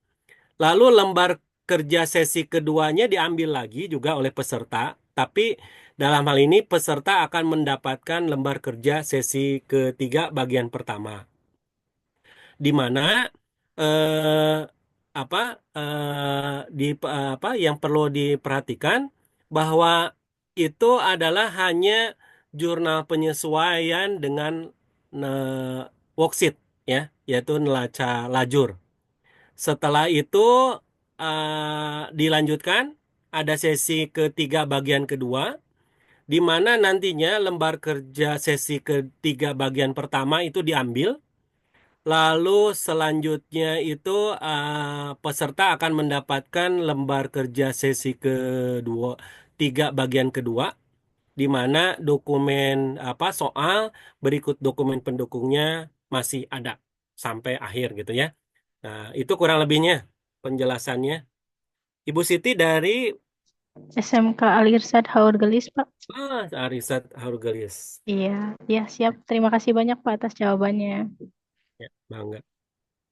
Lalu lembar kerja sesi keduanya diambil lagi juga oleh peserta, tapi dalam hal ini peserta akan mendapatkan lembar kerja sesi ketiga bagian pertama di mana eh, apa yang perlu diperhatikan bahwa itu adalah hanya jurnal penyesuaian dengan worksheet ya, yaitu neraca lajur. Setelah itu dilanjutkan ada sesi ketiga bagian kedua di mana nantinya lembar kerja sesi ketiga bagian pertama itu diambil. Lalu selanjutnya itu peserta akan mendapatkan lembar kerja sesi kedua, tiga bagian kedua, di mana dokumen soal berikut dokumen pendukungnya masih ada sampai akhir gitu ya. Nah, itu kurang lebihnya penjelasannya. Ibu Siti dari SMK Alirsad Haurgelis Pak. Arisat Haurgelis. Iya, ya siap. Terima kasih banyak Pak atas jawabannya. Ya, bangga.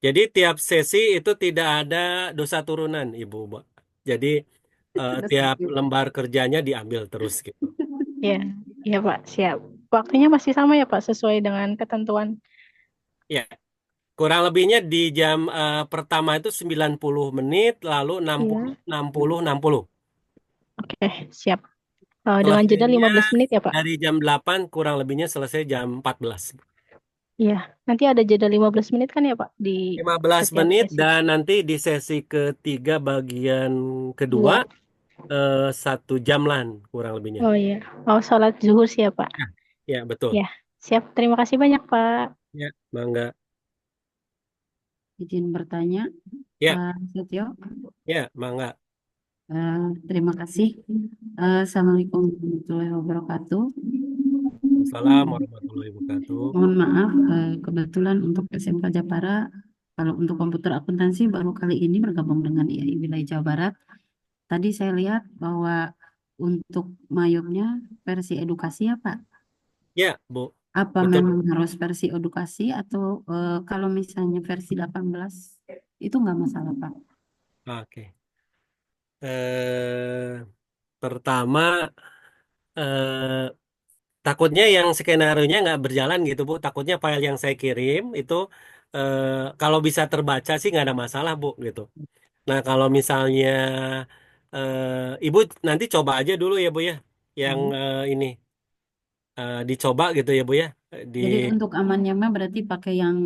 Jadi tiap sesi itu tidak ada dosa turunan, Ibu. Mbak. Jadi tiap lembar kerjanya diambil terus gitu. Iya, iya Pak, siap. Waktunya masih sama ya Pak, sesuai dengan ketentuan. Ya, kurang lebihnya di jam pertama itu 90 menit, lalu enam puluh Iya. 60 60. Oke, siap. Dengan jeda Selesainya 15 menit ya, Pak? dari jam 8 kurang lebihnya selesai jam 14. Iya. Nanti ada jeda 15 menit kan ya, Pak, di 15 setiap menit sesi? dan nanti di sesi ketiga bagian kedua Dua. 1 jam lah kurang lebihnya. Oh iya. Oh, sholat zuhur sih ya, Pak? Ya, ya betul. Ya, siap. Terima kasih banyak, Pak. Ya, mangga. Izin bertanya, Ya, Pak Setio. ya, mangga. Eh, Terima kasih. Assalamualaikum warahmatullahi wabarakatuh. Assalamualaikum warahmatullahi wabarakatuh. Mohon maaf, kebetulan untuk SMK Japara, kalau untuk komputer akuntansi baru kali ini bergabung dengan IAI Wilayah Jawa Barat. Tadi saya lihat bahwa untuk mayupnya versi edukasi ya Pak. Ya, Bu. Apa Betul. memang harus versi edukasi atau kalau misalnya versi 18 itu nggak masalah Pak? Oke. Eh, pertama, eh, takutnya yang skenario-nya nggak berjalan gitu, Bu. Takutnya file yang saya kirim itu eh, kalau bisa terbaca sih nggak ada masalah, Bu, gitu. Nah, kalau misalnya Ibu nanti coba aja dulu ya, Bu ya, yang Hmm. ini dicoba gitu ya, Bu ya. Di Jadi untuk amannya mah berarti pakai yang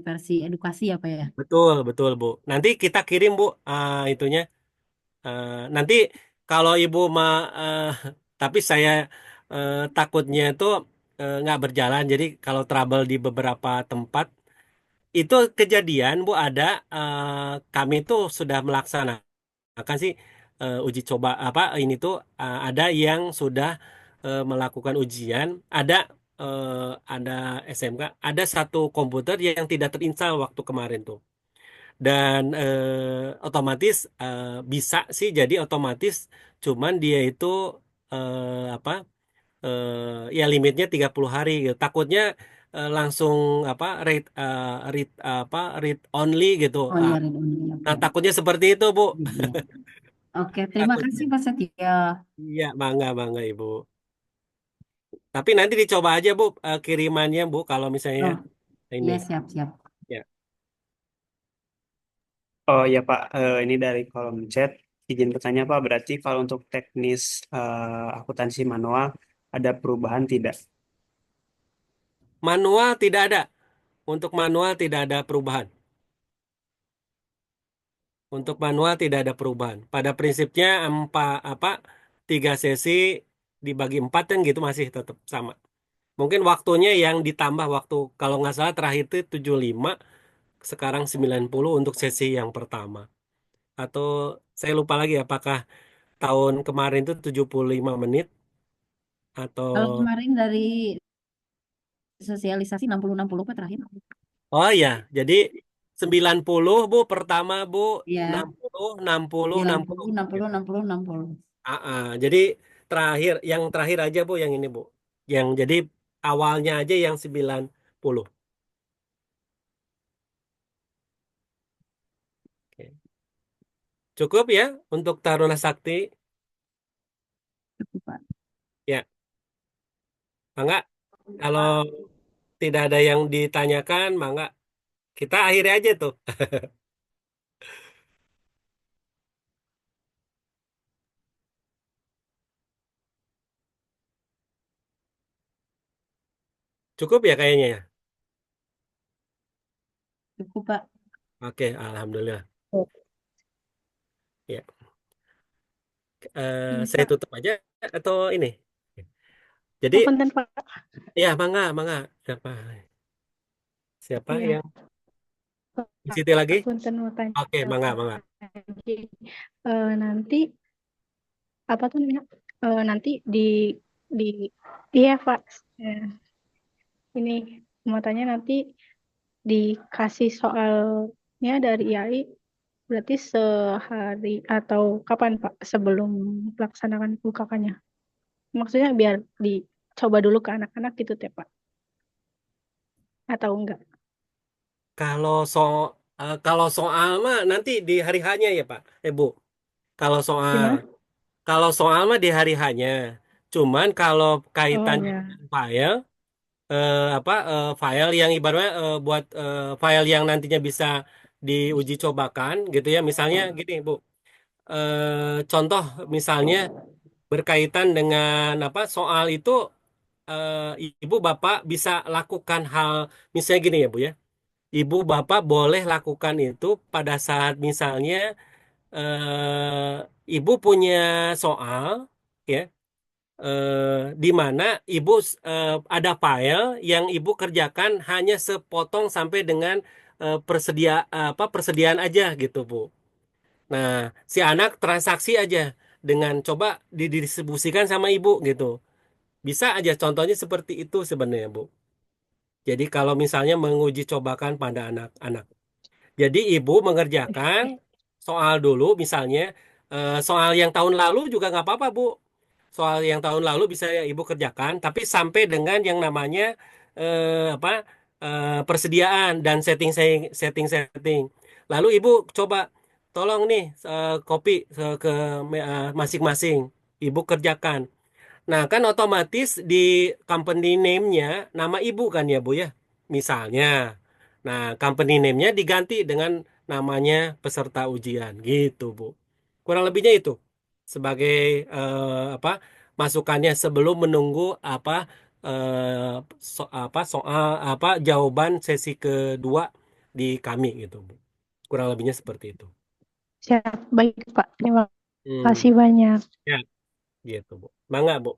versi edukasi ya Pak ya? betul, betul, Bu. Nanti kita kirim, Bu, itunya. Nanti kalau Ibu tapi saya takutnya itu nggak berjalan. Jadi kalau trouble di beberapa tempat itu kejadian, Bu, ada kami tuh sudah melaksanakan sih uji coba apa ini tuh ada yang sudah melakukan ujian, ada SMK, ada satu komputer yang tidak terinstal waktu kemarin tuh. Dan otomatis bisa sih jadi otomatis cuman dia itu apa ya limitnya 30 hari gitu. Takutnya langsung apa read only gitu. Oh iya, Ridwan. Iya, Nah, Pak. takutnya seperti itu, Bu. Iya. Oke, terima kasih Takutnya. Pak Setia. Iya, bangga bangga Ibu. Tapi nanti dicoba aja, Bu, kirimannya, Bu, kalau misalnya Oh, ini. iya siap-siap. Ya. Oh ya Pak, ini dari kolom chat. Izin bertanya Pak, berarti kalau untuk teknis akuntansi manual ada perubahan tidak? Manual tidak ada. Untuk manual tidak ada perubahan. Untuk manual tidak ada perubahan. Pada prinsipnya apa 3 sesi dibagi 4 kan gitu masih tetap sama. Mungkin waktunya yang ditambah waktu kalau nggak salah terakhir itu 75, sekarang 90 untuk sesi yang pertama. Atau saya lupa lagi apakah tahun kemarin itu 75 menit Kalau atau kemarin dari sosialisasi 60-60 Pak terakhir. oh ya, jadi 90 Bu pertama Bu, enam Ya, puluh enam puluh enam 90, puluh 60, 60, 60. Jadi yang terakhir aja Bu yang ini Bu. Yang jadi awalnya aja yang 90. Oke. Cukup ya untuk Taruna Sakti? Cukup, Pak. Ya, Mangga. Kalau tidak ada yang ditanyakan, Mangga. Kita akhiri aja tuh. Cukup ya kayaknya ya. Cukup, Pak. Oke, Alhamdulillah. Ya, Ini, saya Pak. tutup aja atau ini. Jadi, Oh, punten, Pak. ya Mangga, Mangga. Siapa? Siapa Iya, yang di situ lagi? Pak. Punten mau tanya Oke, Mangga, Mangga. lagi. Nanti apa tuh namanya? Nanti di iya, Pak. Eh, ini mau tanya nanti dikasih soalnya dari IAI berarti sehari atau kapan Pak sebelum pelaksanaan UKK-nya? Maksudnya biar dicoba dulu ke anak-anak gitu teh Pak atau enggak? Kalau kalau soal mah nanti di hari hanya ya Pak, Bu. Kalau soal Gimana? kalau soal mah di hari hanya. Cuman kalau Oh kaitannya ya. dengan file file yang ibaratnya buat file yang nantinya bisa diuji cobakan gitu ya. Misalnya gini, Bu. Contoh misalnya berkaitan dengan apa soal itu ibu bapak bisa lakukan hal misalnya gini ya Bu ya. Ibu bapak boleh lakukan itu pada saat misalnya ibu punya soal ya di mana ibu ada file yang ibu kerjakan hanya sepotong sampai dengan persediaan aja gitu Bu. Nah, si anak transaksi aja dengan coba didistribusikan sama ibu gitu. Bisa aja contohnya seperti itu sebenarnya, Bu. Jadi kalau misalnya menguji cobakan pada anak-anak. Jadi ibu mengerjakan soal dulu misalnya soal yang tahun lalu juga nggak apa-apa, Bu. Soal yang tahun lalu bisa ya ibu kerjakan, tapi sampai dengan yang namanya persediaan dan setting. Lalu ibu coba tolong nih copy ke masing-masing. Ibu kerjakan. Nah, kan otomatis di company name-nya nama ibu kan ya, Bu ya. Misalnya. Nah, company name-nya diganti dengan namanya peserta ujian gitu, Bu. Kurang lebihnya itu sebagai apa masukannya sebelum menunggu soal jawaban sesi kedua di kami gitu, Bu. Kurang lebihnya seperti itu. Siap, baik Pak. Terima kasih Hmm, banyak. ya, gitu, Bu. Mangga, Bu.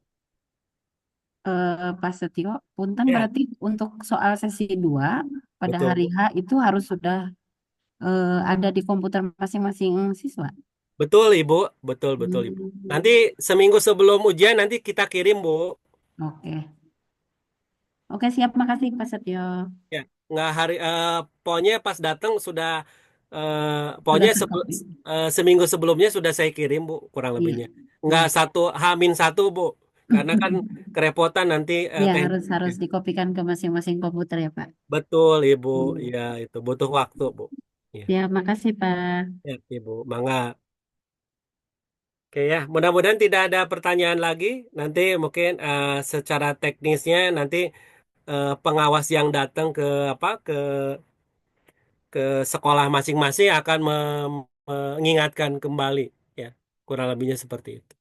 Pak Setio, punten Ya, berarti untuk soal sesi 2 pada betul, hari Bu. H itu harus sudah ada di komputer masing-masing siswa. Betul, Ibu. Betul, betul, Ibu. Nanti Hmm, seminggu sebelum ujian nanti kita kirim, Bu. oke. Oke, siap. Makasih Pak Setio. Ya, nggak pokoknya pas datang sudah eh, Sudah pokoknya terkopi. seminggu sebelumnya sudah saya kirim, Bu, kurang Iya, lebihnya. Nggak iya. H-1, Bu. Karena kan kerepotan nanti Ya, harus teknisnya. dikopikan ke masing-masing komputer ya, Pak. Betul, Ibu. Hmm. Ya, itu butuh waktu, Bu. Ya, Ya, makasih Pak. ya, Ibu. Mangga. Oke ya, mudah-mudahan tidak ada pertanyaan lagi. Nanti mungkin secara teknisnya nanti pengawas yang datang ke ke sekolah masing-masing akan mengingatkan kembali ya. Kurang lebihnya seperti itu.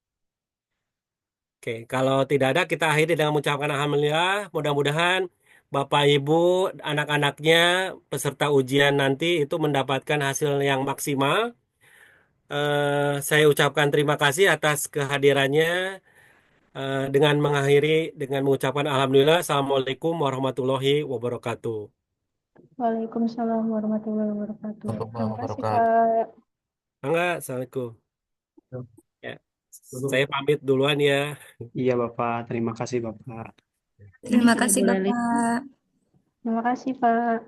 Oke, kalau tidak ada kita akhiri dengan mengucapkan alhamdulillah. Mudah-mudahan Bapak Ibu, anak-anaknya peserta ujian nanti itu mendapatkan hasil yang maksimal. Saya ucapkan terima kasih atas kehadirannya. Dengan mengakhiri dengan mengucapkan alhamdulillah. Assalamualaikum warahmatullahi wabarakatuh. Waalaikumsalam warahmatullahi wabarakatuh. Warahmatullahi Terima kasih wabarakatuh. Pak. Enggak, assalamualaikum. Ya, saya pamit duluan ya. Iya Bapak, terima kasih Bapak. Ini Terima sudah kasih, boleh Bapak. Terima kasih Pak.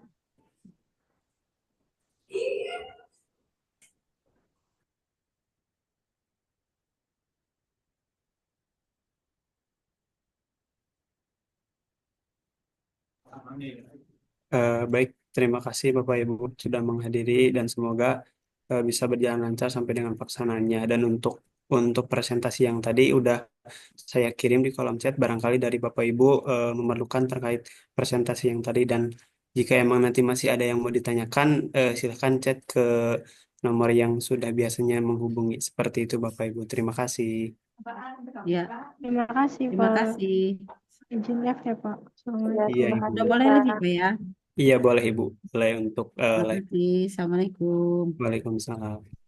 Baik, terima kasih Bapak Ibu sudah menghadiri dan semoga bisa berjalan lancar sampai dengan pelaksanaannya. Dan untuk presentasi yang tadi udah saya kirim di kolom chat, barangkali dari Bapak Ibu memerlukan terkait presentasi yang tadi dan jika emang nanti masih ada yang mau ditanyakan, silahkan chat ke nomor yang sudah biasanya menghubungi. Seperti itu Bapak Ibu. Terima kasih. ya. Terima kasih Terima Pak. kasih. Izin live ya Pak. Ya, Assalamualaikum. Iya terima Ibu. Sudah kasih, boleh lagi Pak. Pak ya. Iya boleh Ibu. Boleh untuk Terima live. kasih. Assalamualaikum. Waalaikumsalam.